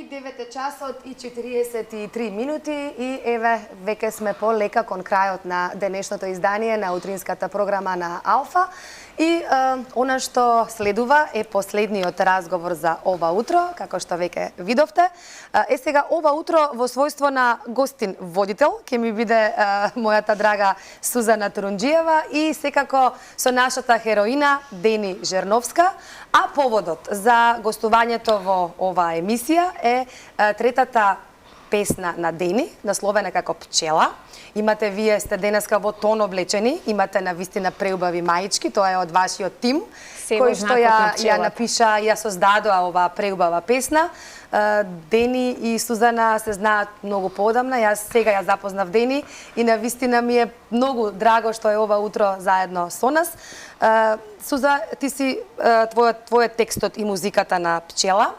И 9 часот и 43 минути и еве веќе сме полека кон крајот на денешното издание на утринската програма на Алфа. И она што следува е последниот разговор за ова утро, како што веќе видовте. Сега ова утро во својство на гостин водител ќе ми биде мојата драга Сузана Турунџиева и секако со нашата хероина Дени Жерновска. А поводот за гостувањето во оваа емисија е третата песна на Дени, насловена како Пчела. Имате, вие сте денеска во тон облечени, имате навистина преубави маички, тоа е од вашиот тим, кој што ја напиша, ја создадоа оваа преубава песна. Дени и Сузана се знаат многу поодамна, јас сега ја запознав Дени и навистина ми е многу драго што е ова утро заедно со нас. Суза, ти си твојот текстот и музиката на Пчела,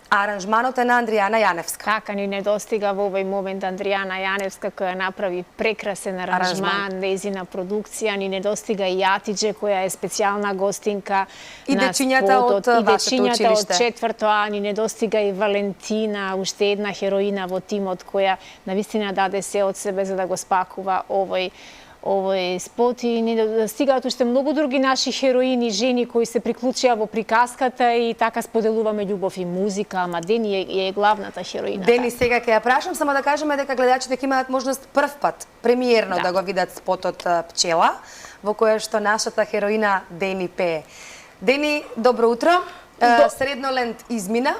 а аранжманот е на Андријана Јаневска. Така, ни недостига во овој момент Андријана Јаневска која направи прекрасен аранжман, нејзина продукција, ни недостига и Јатиџе која е специјална гостинка и на дечињата од вашето училиште. И дечињата од четврто А, ни недостига и Валентина, уште една хероина во тимот која навистина даде се од себе за да го спакува овој спот и ни стигаат уште многу други наши хероини, жени кои се приклучија во приказката и така споделуваме љубов и музика, ама Дени е главната хероина. Дени, сега ќе ја прашам, само да кажеме дека гледачите ќе имаат можност прв пат премиерно да го видат спотот Пчела, во која што нашата хероина Дени пее. Дени, добро утро. Средноленд измина.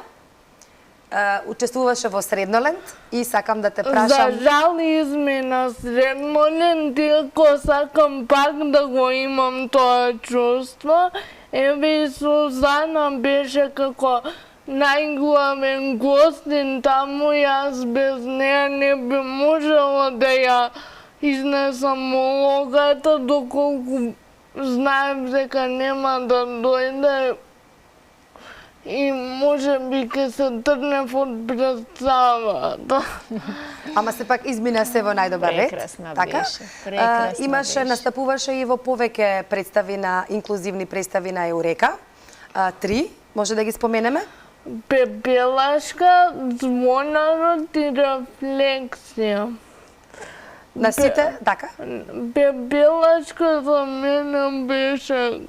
Учествуваше во Средноленд и сакам да те прашам... За жал измина Средноленд, иако сакам пак да го имам тоа чувство. Еве и Сузана беше како најглавен гостин таму, јас без неа не би можела да ја изнесам улогата, доколку знаем дека нема да дојде. И може би ке се трнев од представата. Ама сепак измина се во најдобар ред. Прекрасна така? беше, прекрасна имаше, беше. настапуваше и во повеќе представи на инклузивни представи на Еурека. 3, може да ги споменеме? Пепелашка, Звонарот и Рефлексија. На сите, така? Пепелашка за мене беше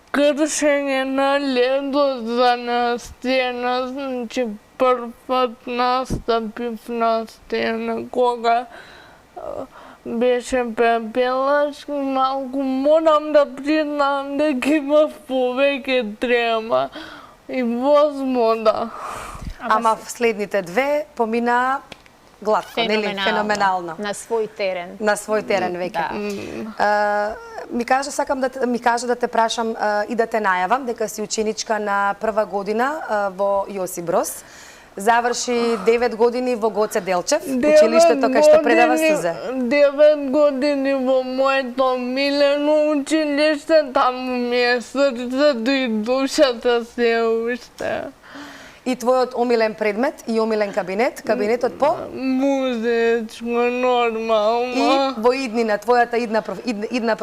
кршење на ледот за на сцена, значи прв пат настапив на сцена, кога беше пепелашка, малку морам да признам дека имав повеќе трема и возмода. Ама следните две помина гладко, нели? Феноменално. На свој терен. На свој терен веќе. Ми кажа да те прашам и да те најавам дека си ученичка на прва година во Јосип Брос. Заврши 9 години во Гоце Делчев, училиштето кај што предава Сузе. 9 години во моето милено училиште, таму ми е срцето и душата се уште. И твојот омилен предмет и омилен кабинет, кабинетот по? Музичко, нормално. И во иднина, твојата идна професија? Идна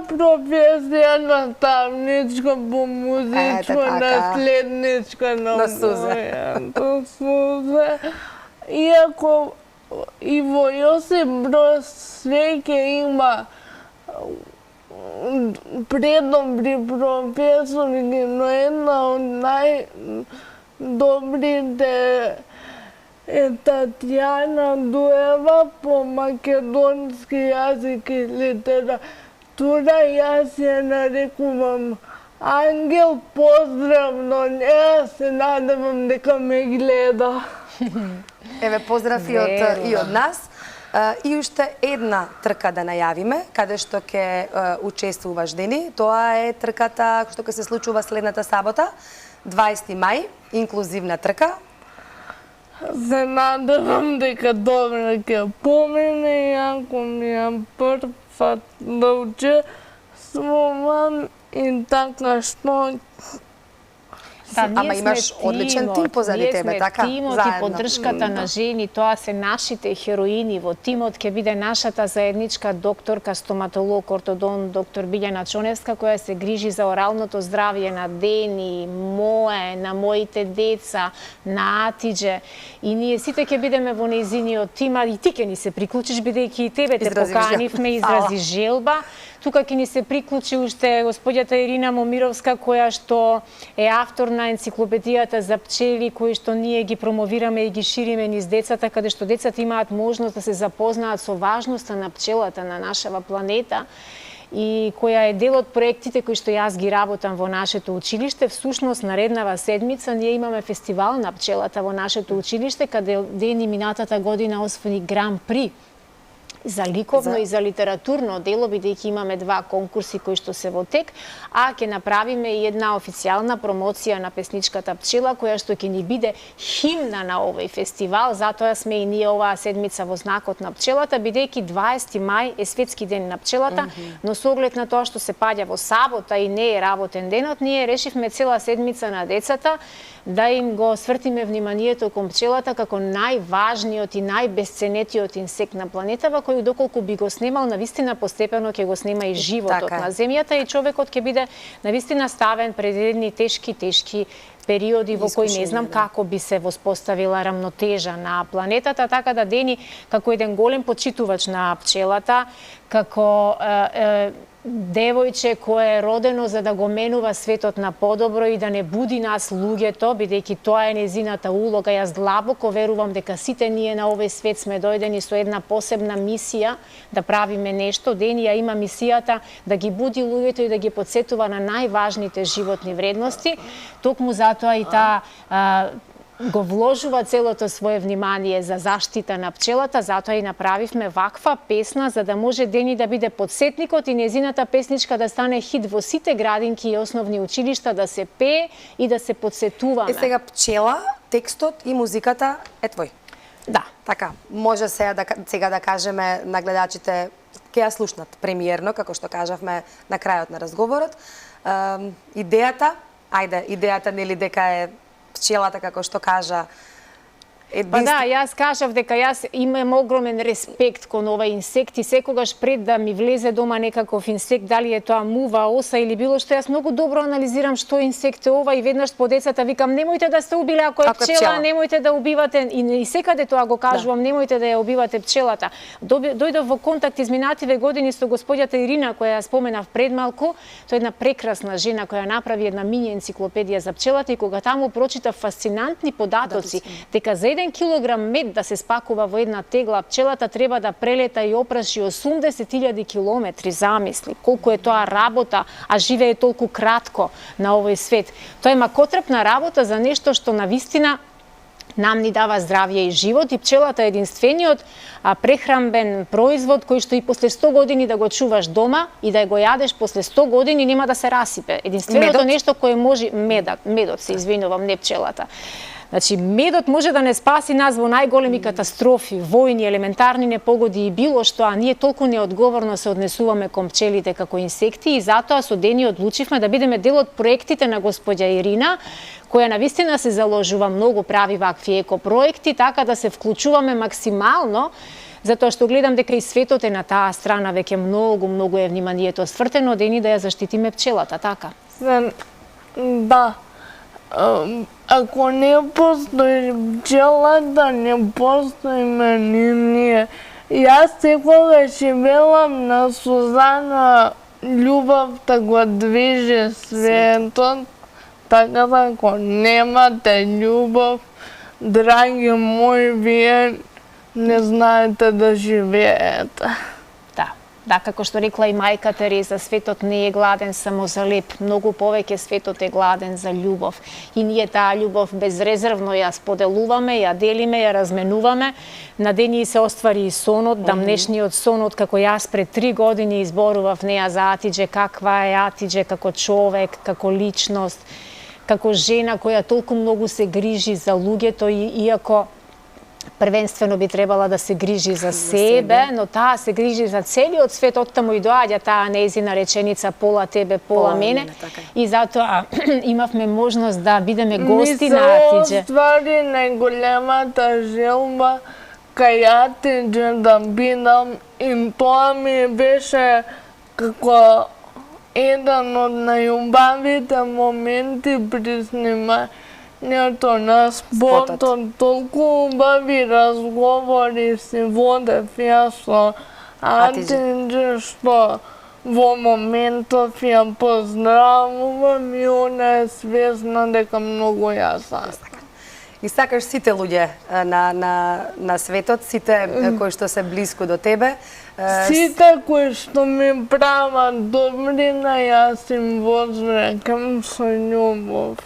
професија, наставничка по музичко, наследничка на мојата Сузе. Иако и во Јосип Брос свеќе има предобри професори, но една од добрите е Татјана Дуева по македонски јазик и литература. Јас ја нарекувам Ангел, поздрав до неа, се надевам дека ме гледа. Еве, поздрав и од нас. И уште една трка да најавиме, каде што ќе учествуваш, Дени. Тоа е трката што ќе се случува следната сабота, 20 мај, инклузивна трка. Се надевам дека добро ќе помине, иако ми ја прв пат да учествувам и така што Ама имаш одличен тим позади тебе, така? Ние сме тимот и поддршката на жени, тоа се нашите хероини во тимот, ќе биде нашата заедничка докторка, стоматолог, ортодон, доктор Билјана Чоневска, која се грижи за оралното здравје на Дени, мое, на моите деца, на Атидже. И ние сите ќе бидеме во нејзиниот тима и ти ќе ни се приклучиш, бидејќи и тебе те поканивме, изрази желба. Тука ќе ни се приклучи уште господјата Ирина Момировска, која што е автор на енциклопедијата за пчели, кои што ние ги промовираме и ги шириме низ децата, каде што децата имаат можност да се запознаат со важноста на пчелата на нашава планета и која е дел од проектите кои што јас ги работам во нашето училиште. Всушност, нареднава седмица ние имаме фестивал на пчелата во нашето училиште, каде Дени минатата година освои Гран При за ликовно и за литературно дело, бидејќи имаме 2 конкурси кои што се во тек, а ќе направиме и една официјална промоција на песничката пчела, која што ќе ни биде химна на овој фестивал. Затоа сме и ние оваа седмица во знакот на пчелата, бидејќи 20 мај е светски ден на пчелата, но со оглед на тоа што се паѓа во сабота и не е работен денот, ние решивме цела седмица на децата да им го свртиме вниманието кон пчелата како најважниот и најбесценетиот инсект на планетава, кој доколку би го снемал, навистина постепено ќе го снема и животот на земјата и човекот ќе биде навистина ставен пред едни тешки периоди во кои не знам како би се воспоставила рамнотежа на планетата, така да Дени, како еден голем почитувач на пчелата, како девојче кое е родено за да го менува светот на подобро и да не буди нас луѓето, бидејќи тоа е нејзината улога. Јас длабоко верувам дека сите ние на овој свет сме дојдени со една посебна мисија да правиме нешто. Дени ја има мисијата да ги буди луѓето и да ги потсетува на најважните животни вредности. Токму затоа и таа го вложува целото свое внимание за заштита на пчелата, затоа и направивме ваква песна за да може Дени да биде подсетникот и нејзината песничка да стане хит во сите градинки и основни училишта, да се пее и да се подсетуваме. Сега пчела, текстот и музиката е твој. Да. Така, може сега да кажеме на гледачите ќе ја слушнат премиерно, како што кажавме на крајот на разговорот. Идејата нели дека е пчелата, како што кажа, Па да, јас кажав дека јас имам огромен респект кон овај инсект и секогаш пред да ми влезе дома некаков инсект, дали е тоа мува, оса или било што, јас многу добро анализирам што инсект е ова и веднаш по децата викам немојте да сте убиле ако е пчела, немојте да убивате и секаде тоа го кажувам, немојте да ја убивате пчелата. Дојдов во контакт изминативе години со господјата Ирина која ја споменав пред малку, тоа е една прекрасна жена која направи една мини енциклопедија за пчелата и кога таму прочитав фасцинантни податоци дека за 1 килограм мед да се спакува во една тегла, пчелата треба да прелета и опраши 80.000 километри, замисли, колку е тоа работа, а живее толку кратко на овој свет. Тоа е макотрпна работа за нешто што навистина нам ни дава здравје и живот и пчелата е единствениот прехранбен производ кој што и после 100 години да го чуваш дома и да го јадеш после 100 години нема да се расипе. Единственото нешто кое може медот се извинувам, не пчелата. Значи, медот може да не спаси нас во најголеми катастрофи, војни, елементарни непогоди и било што, а ние толку неодговорно се однесуваме кон пчелите како инсекти и затоа со Дени одлучивме да бидеме дел од проектите на господја Ирина, која навистина се заложува многу, прави вакви екопроекти, така да се вклучуваме максимално, затоа што гледам дека и светот е на таа страна, веќе многу е вниманието свртено, Дени, да ја заштитиме пчелата, така? Да. Ако не постои пчелата, не постоиме ни ние. Јас секогаш велам на Сузана, љубовта го движи светот, така да ако немате љубов, драги мои, вие не знаете да живеете. Да, како што рекла и мајка Тереза, светот не е гладен само за леп, многу повеќе светот е гладен за љубов. И ние таа љубов безрезервно ја споделуваме, ја делиме, ја разменуваме. На Дени се оствари и сонот, дамнешниот сонот, како јас пред 3 години изборував неа за Атидже, каква е Атидже како човек, како личност, како жена која толку многу се грижи за луѓето и иако првенствено би требала да се грижи за себе, но таа се грижи за целиот свет, оттаму и доаѓа таа нејзина реченица пола тебе, пола мене. И затоа имавме можност да бидеме гости на Атиџе. Ми се оствари најголемата желба кај Атиџе да бидам и тоа ми беше како еден од најубавите моменти при снимањето на спотот. Толку убави разговори си водев јас со Атиџе, што во моментов ја поздравувам и она е свесна дека многу ја сакам. И сакаш сите луѓе на светот, сите кои што се блиску до тебе. Сите кои што ми прават добрина, јас им возрекам со љубов.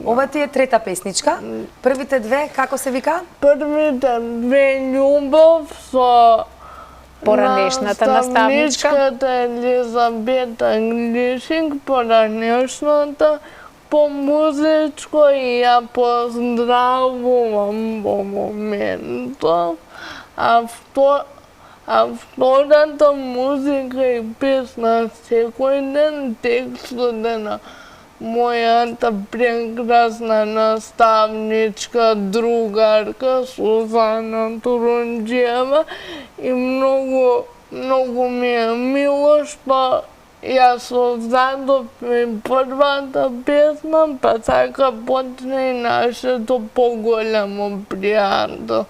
Ова ти е трета песничка. Првите две, како се вика? Првите две љубов со поранешната наставничка. Наставничката Елизабета Глишик, поранешната по музичко и ја поздравувам во моментот. А втората музика и песна секој ден, текстот е на мојата прекрасна наставничка, другарка Сузана Турунџиева и многу ми е мило што ја создадов првата песна, па така почне и нашето поголемо пријателство.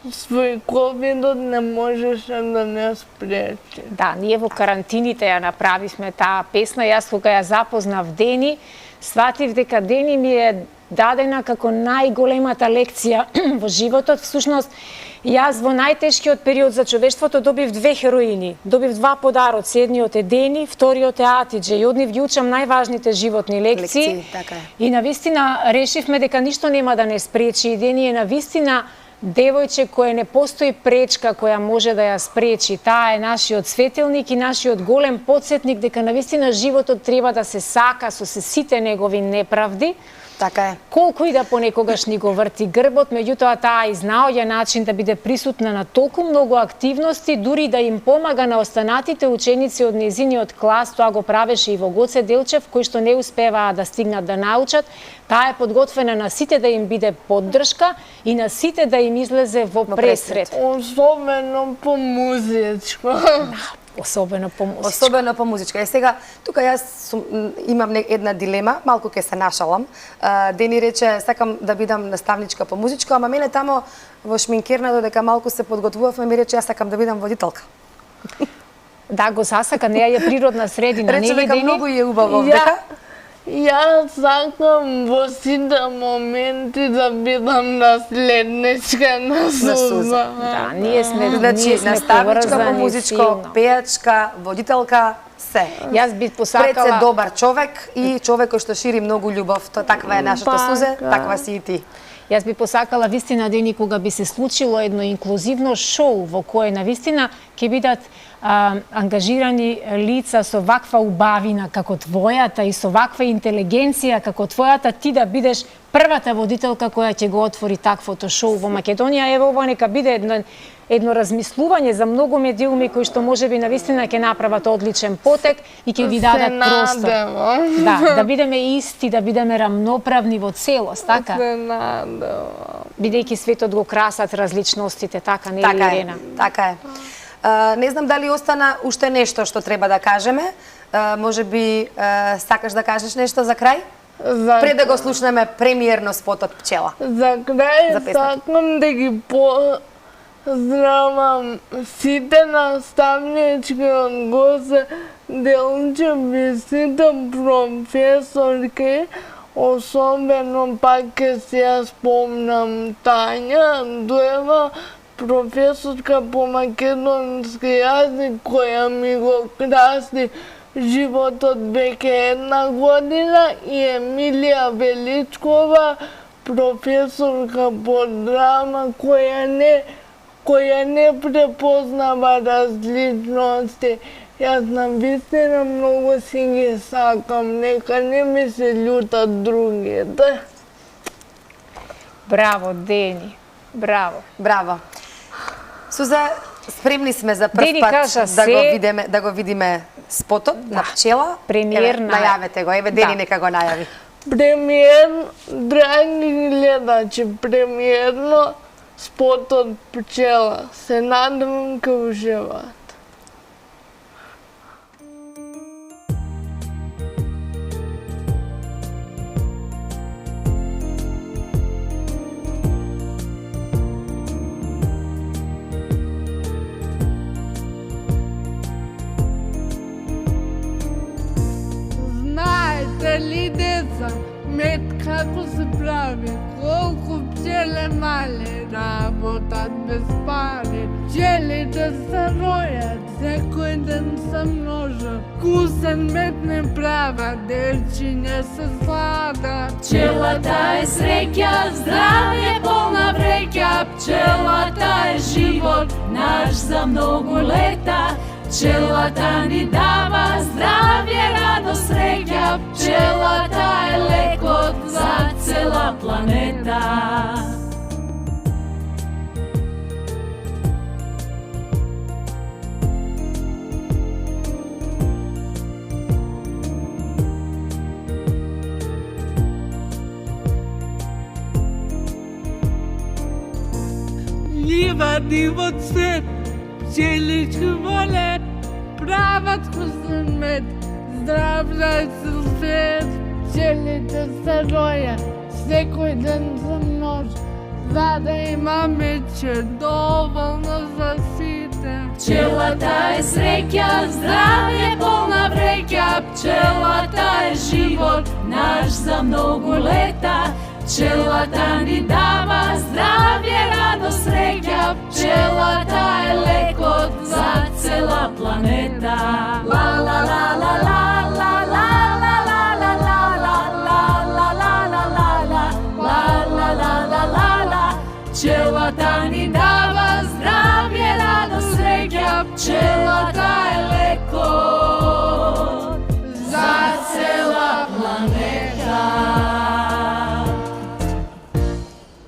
Свој ковидот не можеше да не спречи. Да, ние во карантините ја направивме таа песна. Јас кога ја запознав Дени, сватив дека Дени ми е дадена како најголемата лекција во животот. Всушност, јас во најтешкиот период за човештвото добив две хероини. Добив два подароци. Едниот е Дени, вториот е Атиџе. И од нив ги учам најважните животни лекции. И навистина решивме дека ништо нема да не спречи. И Дени е навистина девојче која не постои пречка која може да ја спречи. Таа е нашиот светилник и нашиот голем потсетник дека навистина животот треба да се сака со сите негови неправди. Така е. Колку и да понекогаш ни го врти грбот, меѓутоа таа изнаоѓа начин да биде присутна на толку многу активности, дури да им помага на останатите ученици од нејзиниот клас. Тоа го правеше и во Гоце Делчев, кои што не успеваа да стигнат да научат. Таа е подготвена на сите да им биде поддршка и на сите да им излезе во пресрет. Особено по музичко. Особено по музичка. Особено по музичка. Е сега, тука јас имам една дилема, малку ќе се нашалам. Дени рече, сакам да бидам наставничка по музичка, ама мене тамо во шминкерна додека малку се подготвувавме, ми рече, јас сакам да бидам водителка. Да, го засака, неа е природна средина, рече дека Дени? многу е убаво, дека? Јас сакам во сите моменти да бидам наследничка на Суза. Да, ние сме наставничка по музичко, пејачка, водителка, се. Јас би посакала... Пред се добар човек и човек кој што шири многу љубов. Тоа таква е нашата Сузе, таква си и ти. Јас би посакала вистина Дени кога би се случило едно инклузивно шоу во кое навистина ќе бидат ангажирани лица со ваква убавина како твојата и со ваква интелигенција како твојата, ти да бидеш првата водителка која ќе го отвори таквото шоу во Македонија. Ево ова нека биде едно размислување за многу медиуми кои што можеби навистина ќе направат одличен потек и ќе ви дадат простор. Да бидеме исти, да бидеме рамноправни во целост, така? Се надевам. Бидејќи светот го красат различностите, така, не е ли, Ирена? Така е. Не знам дали остана уште нешто што треба да кажеме. Може би сакаш да кажеш нешто за крај? Пред да го слушнеме премиерно спотот Пчела. За крај сакам да ги поздравам сите наставнички од Гоце Делчев и сите професорки. Особено пак ќе се ја спомнам Тања Дуева, професорка по македонски јазик, која ми го краси животот веќе 1 година, и Емилија Величкова, професорка по драма, која не препознава различности. Јас навистина многу си ги сакам, нека не ми се љутат другите. Браво, Дени. Браво. Браво. Суза, спремни сме за прв Дени пат кажа да го видиме спотот на пчела. Премиерна. Еве, најавете го. Еве, Дени нека го најави. Драги гледачи, премиерно спотот пчела. Се надевам ке уживаат. Знаете ли, деца, мед како се прави, колку пчеле мали работат без пари. Пчелите се ројат, секој ден се множат, вкусен мед не прават, дечиња се сладат. Пчелата е среќа, здравје полна вреќа, пчелата е живот наш за многу лета. Пчелата ни дава здравје, радост, среќа, пчелата е лекот за цела планета. Ливади во цвет, пчелички во лет, прават вкусен мед, здрав за цел свет. Пчелите се ројат, секој ден се множат, за да имаме доволно за сите. Пчелата е среќа, здравје полна вреќа, пчелата е живот наш за многу лета. Пчелата ни дава здравје, радост, среќа, пчелата е лекот за цела планета. Ла ла ла ла ла ла ла ла ла ла ла ла ла ла ла ла. Пчелата ни дава здравје, радост, среќа, пчелата